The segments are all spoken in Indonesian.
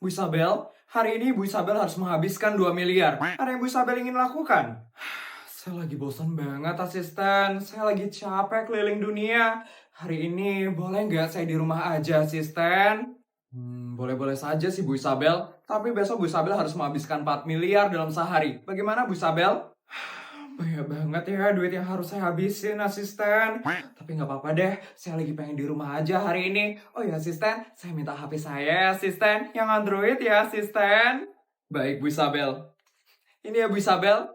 Bu Isabel, hari ini Bu Isabel harus menghabiskan 2 miliar. Ada yang Bu Isabel ingin lakukan? Saya lagi bosan banget, asisten. Saya lagi capek keliling dunia. Hari ini boleh nggak saya di rumah aja, asisten? Boleh-boleh saja sih Bu Isabel. Tapi besok Bu Isabel harus menghabiskan 4 miliar dalam sehari. Bagaimana Bu Isabel? Banyak banget ya duit yang harus saya habisin, asisten. Tapi nggak apa-apa deh, saya lagi pengen di rumah aja hari ini. Oh ya, asisten, saya minta HP saya ya, asisten. Yang Android ya, asisten. Baik, Bu Isabel. Ini ya, Bu Isabel.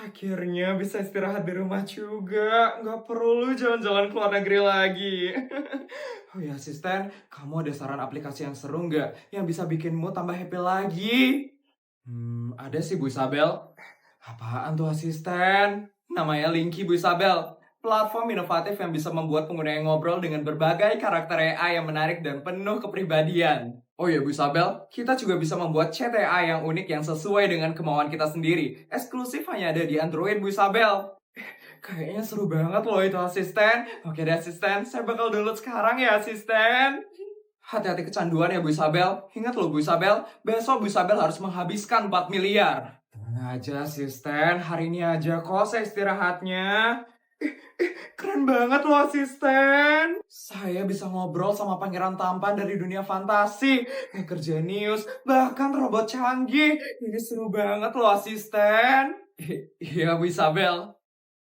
Akhirnya bisa istirahat di rumah juga. Nggak perlu jalan-jalan ke luar negeri lagi. Oh ya, asisten, kamu ada saran aplikasi yang seru nggak? Yang bisa bikinmu tambah happy lagi? Ada sih, Bu Isabel. Apaan tuh asisten? Namanya Linky, Bu Isabel. Platform inovatif yang bisa membuat pengguna yang ngobrol dengan berbagai karakter AI yang menarik dan penuh kepribadian. Oh iya Bu Isabel, kita juga bisa membuat chat AI yang unik yang sesuai dengan kemauan kita sendiri. Eksklusif hanya ada di Android, Bu Isabel. Kayaknya seru banget loh itu asisten. Oke deh asisten, saya bakal download sekarang ya asisten. Hati-hati kecanduan ya Bu Isabel. Ingat loh Bu Isabel, besok Bu Isabel harus menghabiskan 4 miliar. Tenang aja asisten, hari ini aja kok saya istirahatnya. Keren banget loh asisten. Saya bisa ngobrol sama pangeran tampan dari dunia fantasi, hacker jenius, bahkan robot canggih. Ini seru banget loh asisten. Iya Bu Isabel.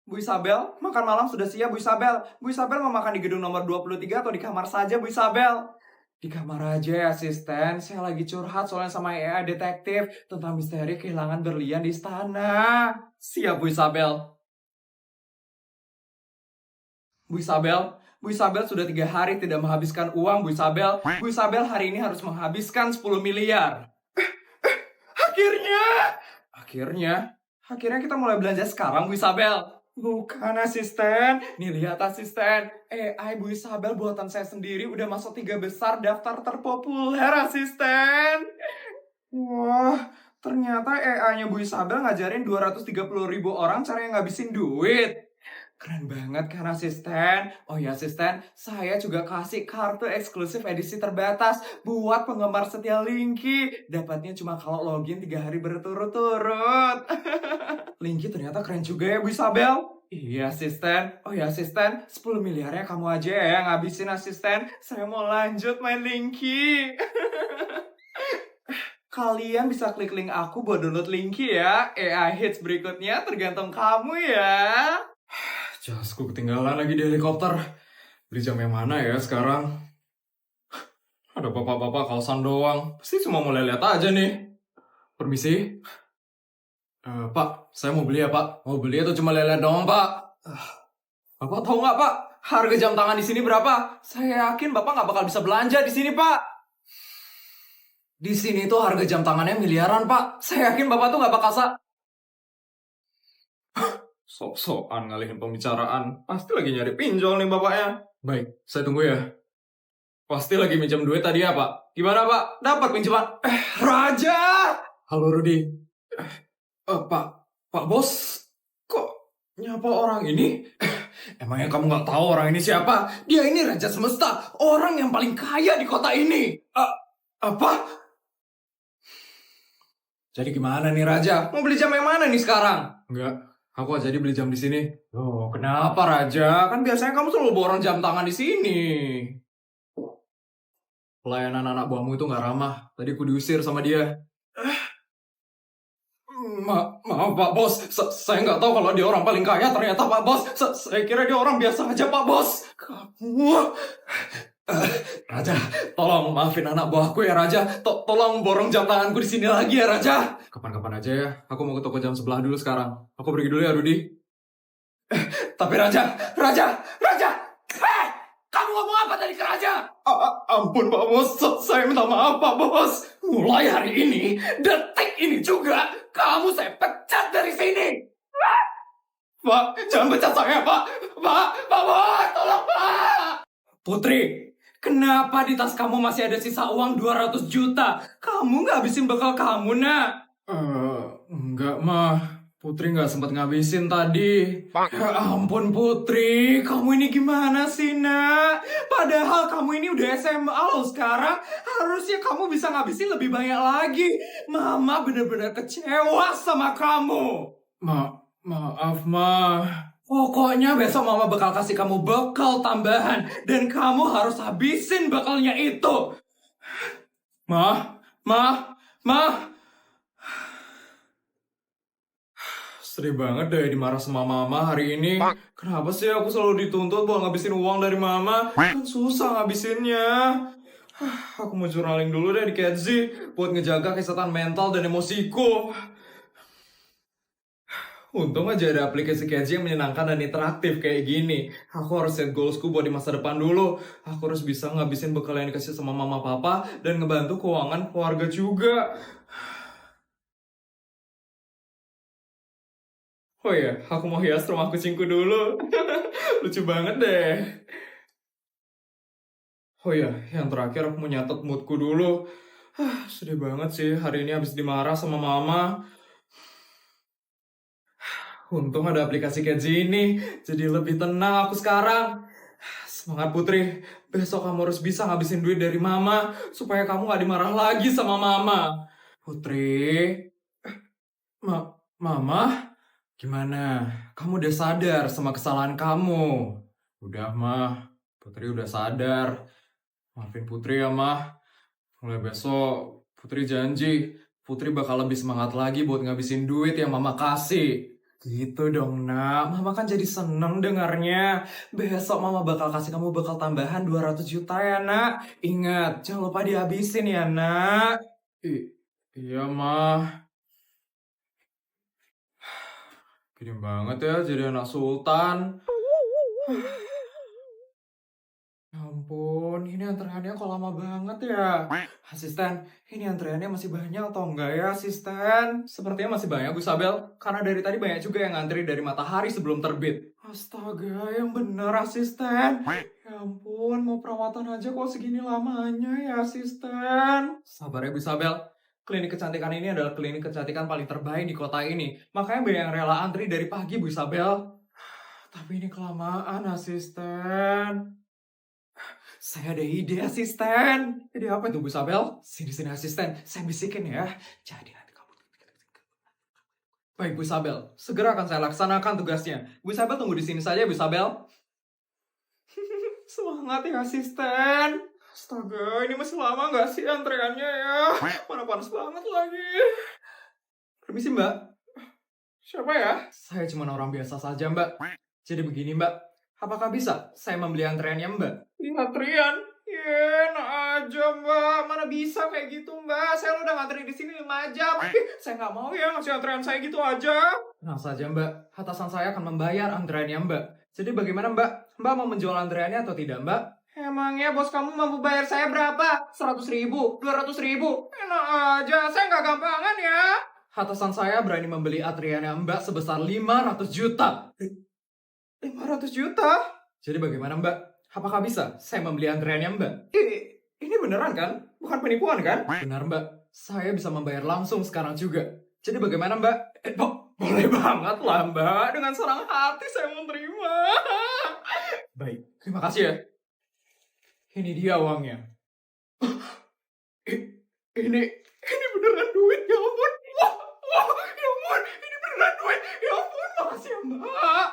Bu Isabel, makan malam sudah siap Bu Isabel. Bu Isabel mau makan di gedung nomor 23 atau di kamar saja Bu Isabel? Di kamar aja ya asisten, saya lagi curhat soalnya sama AI detektif tentang misteri kehilangan berlian di istana. Siap Bu Isabel. Bu Isabel, Bu Isabel sudah 3 hari tidak menghabiskan uang Bu Isabel. Bu Isabel hari ini harus menghabiskan 10 miliar. Akhirnya, akhirnya, akhirnya kita mulai belanja sekarang Bu Isabel. Bukan asisten, nih lihat asisten. AI Bu Isabel buatan saya sendiri udah masuk 3 besar daftar terpopuler asisten. Wah, ternyata AI-nya Bu Isabel ngajarin 230.000 orang cara yang ngabisin duit. Keren banget kan asisten? Oh ya asisten, saya juga kasih kartu eksklusif edisi terbatas buat penggemar setia Linky. Dapatnya cuma kalau login 3 hari berturut-turut. Linky ternyata keren juga ya Bu Isabel. Iya asisten. Oh ya asisten, 10 miliarnya kamu aja ya yang ngabisin asisten. Saya mau lanjut main Linky. Kalian bisa klik link aku buat download Linky ya. AI hits berikutnya tergantung kamu ya. Jasku ketinggalan lagi di helikopter. Beli jam yang mana ya sekarang? Ada bapak-bapak kaosan doang. Pasti cuma mau lihat aja nih. Permisi. Pak, saya mau beli ya Pak. Mau beli atau cuma lihat doang Pak? Bapak tahu nggak Pak? Harga jam tangan di sini berapa? Saya yakin Bapak nggak bakal bisa belanja di sini Pak. Di sini tuh harga jam tangannya miliaran Pak. Saya yakin Bapak tuh nggak bakal sok-sokan ngalihin pembicaraan. Pasti lagi nyari pinjol nih bapaknya. Baik, saya tunggu ya. Pasti lagi minjem duit tadi ya, Pak? Gimana, Pak? Dapat pinjaman? Raja! Halo, Rudy. Pak Bos, kok nyapa orang ini? Emangnya kamu nggak tahu orang ini siapa? Dia ini Raja Semesta, orang yang paling kaya di kota ini. Apa? Jadi gimana nih, Raja? Mau beli jam yang mana nih sekarang? Enggak. Aku aja beli jam di sini. Oh, kenapa Raja? Kan biasanya kamu selalu borong jam tangan di sini. Pelayanan anak buahmu itu nggak ramah. Tadi aku diusir sama dia. Maaf Pak Bos, saya nggak tahu kalau dia orang paling kaya ternyata Pak Bos. Saya kira dia orang biasa aja Pak Bos. Kamu... Raja, tolong maafin anak buahku ya Raja. Tolong borong jam tanganku di sini lagi ya Raja. Kapan-kapan aja ya. Aku mau ke toko jam sebelah dulu sekarang. Aku pergi dulu ya Rudy. Tapi Raja. Kamu ngomong apa tadi ke Raja? Ampun Pak Bos, saya minta maaf Pak Bos. Mulai hari ini, detik ini juga, kamu saya pecat dari sini. Pak, jangan pecat saya Pak. Pak Bos, tolong Pak. Putri, kenapa di tas kamu masih ada sisa uang 200 juta? Kamu nggak habisin bekal kamu, nak? Enggak, mah. Putri nggak sempat ngabisin tadi. Ya ampun Putri, kamu ini gimana sih nak? Padahal kamu ini udah SMA loh sekarang. Harusnya kamu bisa ngabisin lebih banyak lagi. Mama bener-bener kecewa sama kamu. Maaf ma. Pokoknya besok mama bakal kasih kamu bekal tambahan. Dan kamu harus habisin bekalnya itu. Ma, ma. Sedih banget deh dimarah sama mama hari ini. Kenapa sih aku selalu dituntut buat ngabisin uang dari mama? Kan susah ngabisinnya. Aku mau journaling dulu deh di Ketzi buat ngejaga kesehatan mental dan emosiku. Untung aja ada aplikasi Ketzi yang menyenangkan dan interaktif kayak gini. Aku harus set goalsku buat di masa depan dulu. Aku harus bisa ngabisin bekal yang dikasih sama mama papa dan ngebantu keuangan keluarga juga. Oh iya, aku mau hias rumah kucingku dulu. Lucu banget deh. Oh iya, yang terakhir aku mau nyatet moodku dulu. Sedih banget sih hari ini habis dimarah sama mama. Untung ada aplikasi Kenji ini, jadi lebih tenang aku sekarang. Semangat Putri, besok kamu harus bisa ngabisin duit dari mama, supaya kamu gak dimarah lagi sama mama. Putri, mama, gimana? Kamu udah sadar sama kesalahan kamu? Udah mah, Putri udah sadar. Maafin Putri ya mah. Mulai besok, Putri janji, Putri bakal lebih semangat lagi buat ngabisin duit yang mama kasih. Gitu dong nak, mama kan jadi seneng dengarnya. Besok mama bakal kasih kamu bakal tambahan 200 juta ya nak. Ingat, jangan lupa dihabisin ya nak. Iya mah. Gini banget ya jadi anak sultan. Ya ampun, ini antreannya kok lama banget ya. Asisten, ini antreannya masih banyak atau enggak ya asisten? Sepertinya masih banyak Bu Sabel, karena dari tadi banyak juga yang ngantri dari matahari sebelum terbit. Astaga, yang bener asisten. Ya ampun, mau perawatan aja kok segini lamanya ya asisten. Sabar ya Bu Sabel. Klinik kecantikan ini adalah klinik kecantikan paling terbaik di kota ini. Makanya banyak yang rela antri dari pagi Bu Isabel. Tapi ini kelamaan asisten. Saya ada ide asisten. Ide apa itu Bu Isabel? Sini asisten, saya bisikin ya. Jadi nanti kamu... Baik Bu Isabel, segera akan saya laksanakan tugasnya. Bu Isabel tunggu di sini saja Bu Isabel. Semangat ya asisten. Astaga, ini masih lama nggak sih antreannya ya? Mana panas banget lagi. Permisi Mbak. Siapa ya? Saya cuma orang biasa saja Mbak. Jadi begini Mbak, apakah bisa saya membeli antreannya Mbak? Antrian? Ya, enak aja Mbak. Mana bisa kayak gitu Mbak. Saya udah ngantri di sini 5 jam. Saya nggak mau ya ngasih antrean saya gitu aja. Tenang saja Mbak, atasan saya akan membayar antreannya Mbak. Jadi bagaimana Mbak? Mbak mau menjual antreannya atau tidak Mbak? Emangnya bos kamu mampu bayar saya berapa? 100.000? 200.000? Enak aja, saya nggak gampangan ya. Atasan saya berani membeli antriannya Mbak sebesar 500 juta. 500 juta? Jadi bagaimana Mbak? Apakah bisa saya membeli antreannya Mbak? Ini beneran kan? Bukan penipuan kan? Benar Mbak. Saya bisa membayar langsung sekarang juga. Jadi bagaimana Mbak? Boleh banget lah Mbak. Dengan senang hati saya menerima. Baik, terima kasih ya. Ini dia uangnya. Ini beneran duit, ya ampun. Wah, ya ampun, ini beneran duit. Ya ampun, makasih ya Mbak.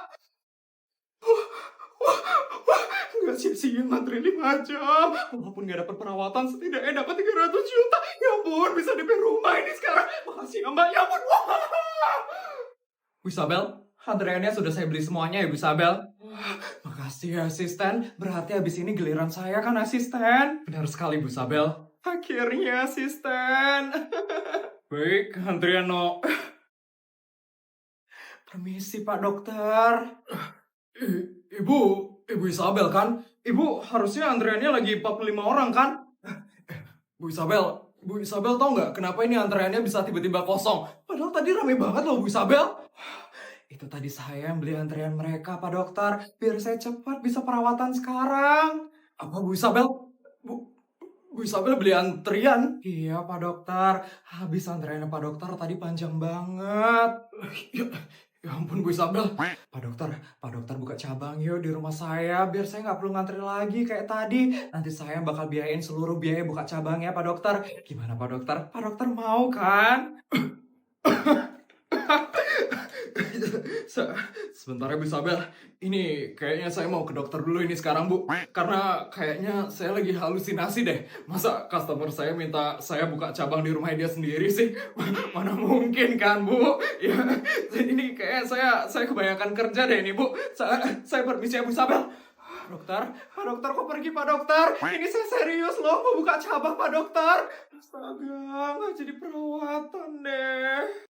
Wah, nggak sia-sia ngantri 5 jam. Walaupun nggak dapat perawatan, setidaknya dapat 300 juta. Ya ampun, bisa DP rumah ini sekarang. Makasih ya Mbak, ya ampun. Wah. Bu Isabel, antreannya sudah saya beli semuanya ya Bu Isabel. Makasih ya asisten, berarti habis ini giliran saya kan asisten. Benar sekali Bu Isabel. Akhirnya asisten. Baik, antrian no. Permisi Pak Dokter. Ibu Isabel kan? Ibu harusnya antreannya lagi 45 orang kan? Bu Isabel tahu nggak kenapa ini antreannya bisa tiba-tiba kosong? Padahal tadi rame banget loh Bu Isabel. Itu tadi saya yang beli antrean mereka Pak Dokter, biar saya cepat bisa perawatan sekarang. Apa Bu Isabel? Bu Isabel beli antrian? Iya, Pak Dokter. Habis antriannya Pak Dokter tadi panjang banget. Ya, ya ampun Bu Isabel. Pak Dokter buka cabang yuk di rumah saya biar saya nggak perlu ngantri lagi kayak tadi. Nanti saya bakal biayain seluruh biaya buka cabangnya Pak Dokter. Gimana Pak Dokter? Pak Dokter mau kan? Se- Sebentar ya Bu Isabel. Ini kayaknya saya mau ke dokter dulu ini sekarang Bu. Karena kayaknya saya lagi halusinasi deh. Masa customer saya minta saya buka cabang di rumah dia sendiri sih? Mana mungkin kan Bu? Ya, ini kayak saya kebanyakan kerja deh ini Bu. Saya permisi ya Bu Isabel. Dokter, Pak Dokter kok pergi Pak Dokter? Ini saya serius loh mau buka cabang Pak Dokter. Astaga, nggak jadi perawatan deh.